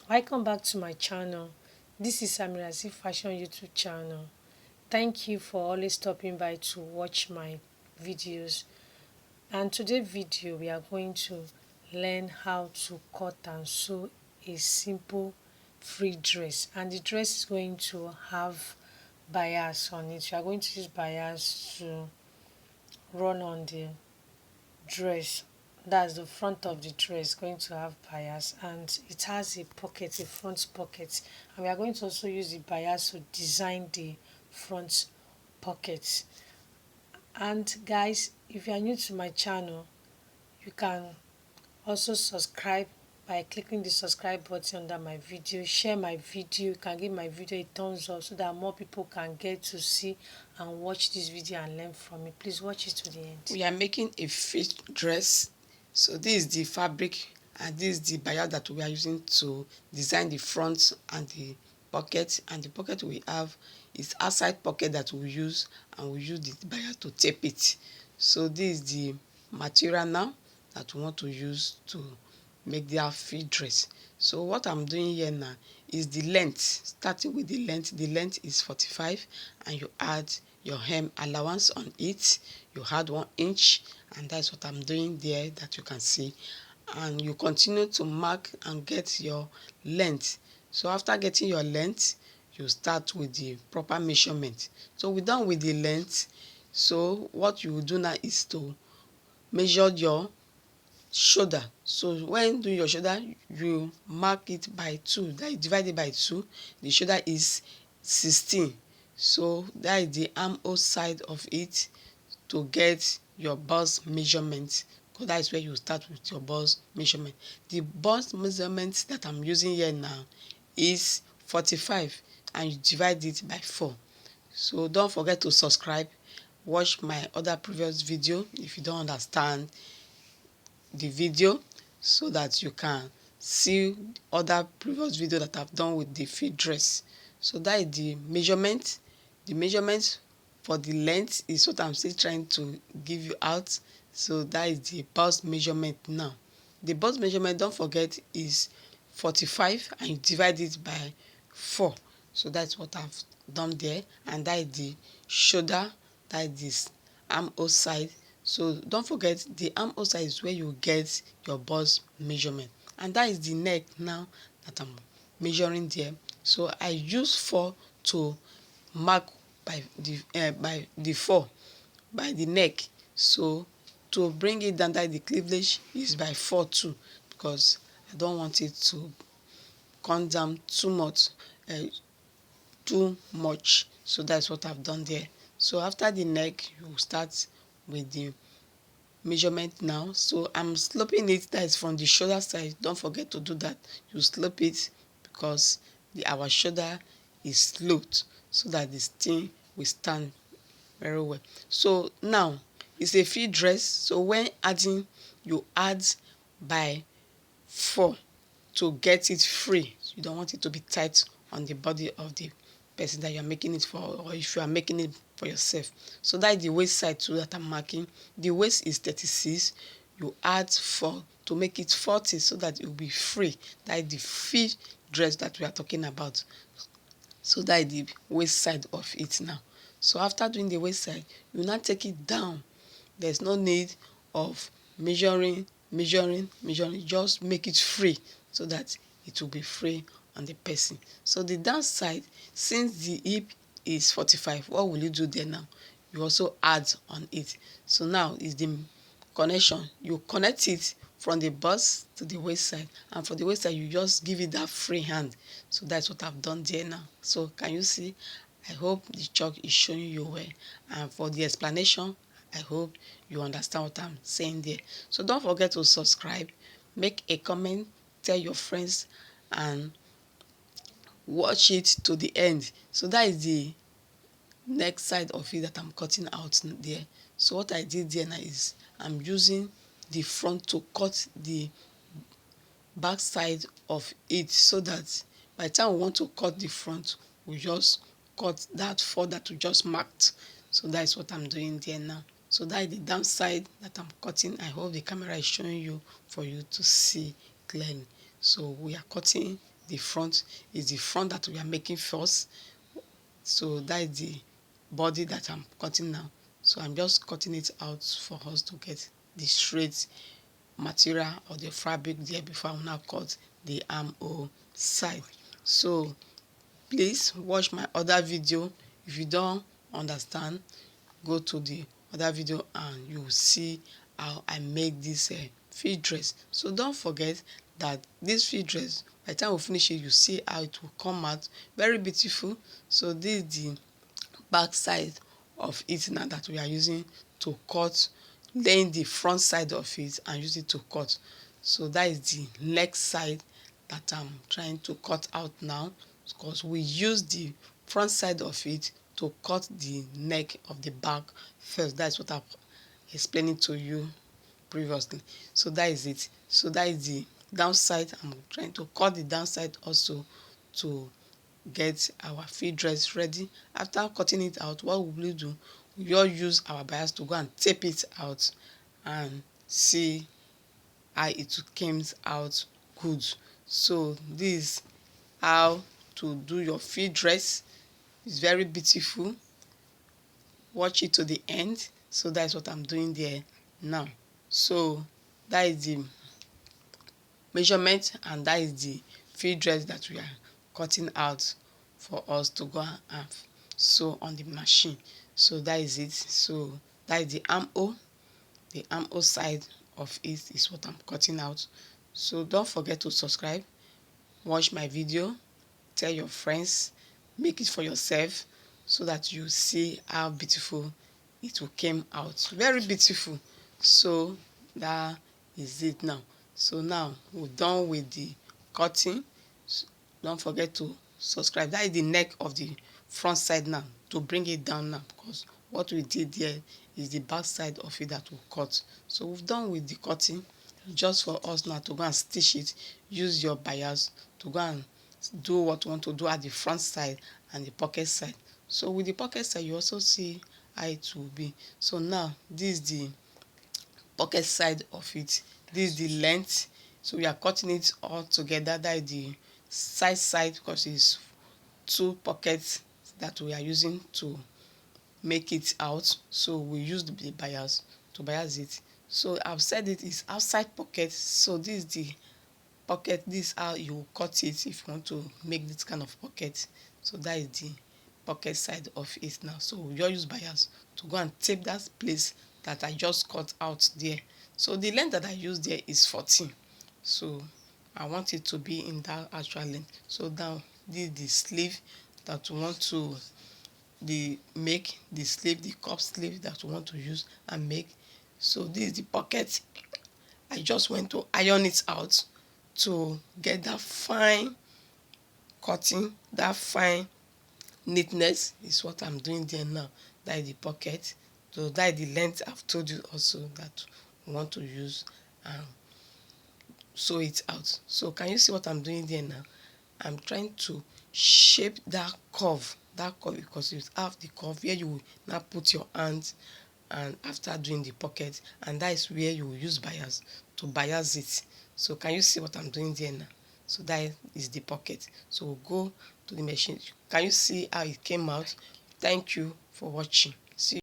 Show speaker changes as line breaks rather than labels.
Welcome back to my channel. This is Amirazi Fashion YouTube channel. Thank you for always stopping by to watch my videos. And today's video we are going to learn how to cut and sew a simple free dress, and the dress is going to have bias on it. We are going to use bias to run on the dress. That's the front of the dress going to have bias, and it has a pocket, a front pocket, and we are going to also use the bias to design the front pocket. And guys, if you are new to my channel, you can also subscribe by clicking the subscribe button under my video. Share my video, you can give my video a thumbs up so that more people can get to see and watch this video and learn from it. Please watch it to the end.
We are making a fit dress. So this is the fabric and this is the Banyard that we are using to design the front and the pocket. And the pocket we have is outside pocket that we use, and we use the Banyard to tape it. So this is the material now that we want to use to make the fit dress. So what I'm doing here now is the length. Starting with the length is 45, and you add your hem allowance on it. You add 1 inch, and that's what I'm doing there that you can see. And you continue to mark and get your length. So after getting your length, you start with the proper measurement. So we're done with the length. So what you will do now is to measure your shoulder. So when doing your shoulder, you mark it by 2, that is divided by 2. The shoulder is 16. So that is the armhole side of it to get your bust measurement, because that is where you start with your bust measurement. The bust measurement that I'm using here now is 45, and you divide it by 4. So don't forget to subscribe. Watch my other previous video if you don't understand the video, so that you can see other previous video that I've done with the fit dress. So that is the measurement. The measurement for the length is what I'm still trying to give you out. So that is the bust measurement now. The bust measurement, don't forget, is 45, and you divide it by 4. So that's what I've done there. And that is the shoulder, that is this armhole side. So don't forget, the armhole side is where you get your bust measurement. And that is the neck now that I'm measuring there. So I use 4 to mark by the 4 by the neck. So to bring it down, that the cleavage is by 4 too, because I don't want it to come down too much. So that's what I've done there. So after the neck, you start with the measurement now. So I'm sloping it, that is from the shoulder side. Don't forget to do that. You slope it because our shoulder is sloped, so that this thing will stand very well. So now it's a fit dress. So when adding, you add by 4 to get it free. You don't want it to be tight on the body of the person that you are making it for, or if you are making it for yourself. So that is the waist side too that I'm marking. The waist is 36. You add 4 to make it 40, so that it will be free. That is the fit dress that we are talking about. So that is the waist side of it now. So after doing the waist side, you now take it down. There's no need of measuring. Just make it free, so that it will be free on the person. So the downside, since the hip is 45, what will you do there now? You also add on it. So now is the connection. You connect it from the bust to the waist side, and for the waist side you just give it that free hand. So that's what I've done there now. So can you see? I hope the chalk is showing you well, and for the explanation, I hope you understand what I'm saying there. So don't forget to subscribe, make a comment, tell your friends, and watch it to the end. So that is the next side of it that I'm cutting out there. So what I did there now is I'm using the front to cut the back side of it, so that by the time we want to cut the front, we just cut that 4 that we just marked. So that is what I'm doing there now. So that is the downside that I'm cutting. I hope the camera is showing you for you to see clearly. So we are cutting the front. Is the front that we are making first. So that is the body that I'm cutting now. So I'm just cutting it out for us to get the straight material or the fabric there before I will now cut the armhole side. So please watch my other video. If you don't understand, go to the other video and you will see how I make this fit dress. So don't forget that this fit dress, by the time we finish it, you see how it will come out very beautiful. So this is the back side of it now that we are using to cut, laying the front side of it and use it to cut. So that is the leg side that I'm trying to cut out now, because we use the front side of it to cut the neck of the back first. That's what I'm explaining to you previously. So that is it. So that is the downside. I'm trying to cut the downside also to get our fit dress ready. After cutting it out, what will we do? We all use our bias to go and tape it out and see how it comes out good. So this is how to do your fit dress. It's very beautiful. Watch it to the end. So that's what I'm doing there now. So that is the measurement and that is the fit dress that we are cutting out for us to go and sew on the machine. So that is it. So that is the armhole. The armhole side of it is what I'm cutting out. So don't forget to subscribe, watch my video, tell your friends, make it for yourself so that you see how beautiful it will come out. Very beautiful. So that is it now. So now we're done with the cutting. So don't forget to subscribe. That is the neck of the front side now, to bring it down now, because what we did there is the back side of it that will cut. So we've done with the cutting. Just for us now to go and stitch it, use your bias to go and do what you want to do at the front side and the pocket side. So with the pocket side, you also see how it will be. So now this is the pocket side of it. This is the length. So we are cutting it all together. That is the side because it's two pockets that we are using to make it out. So we use the bias to bias it. So I've said it is outside pocket. So this is the pocket. This is how you cut it if you want to make this kind of pocket. So that is the pocket side of it now. So we just use bias to go and tape that place that I just cut out there. So the length that I use there is 14. So I want it to be in that actual length. So now this is the sleeve that we want to make, the sleeve, the cup sleeve that we want to use and make. So this is the pocket. I just went to iron it out to get that fine cutting, that fine neatness is what I'm doing there now. That is the pocket. So that is the length I've told you also that we want to use and sew it out. So can you see what I'm doing there now? I'm trying to shape that curve because you have the curve where you will now put your hands and after doing the pocket, and that is where you will use bias to bias it. So can you see what I'm doing there now? So that is the pocket. So we'll go to the machine. Can you see how it came out? Thank you for watching. See you.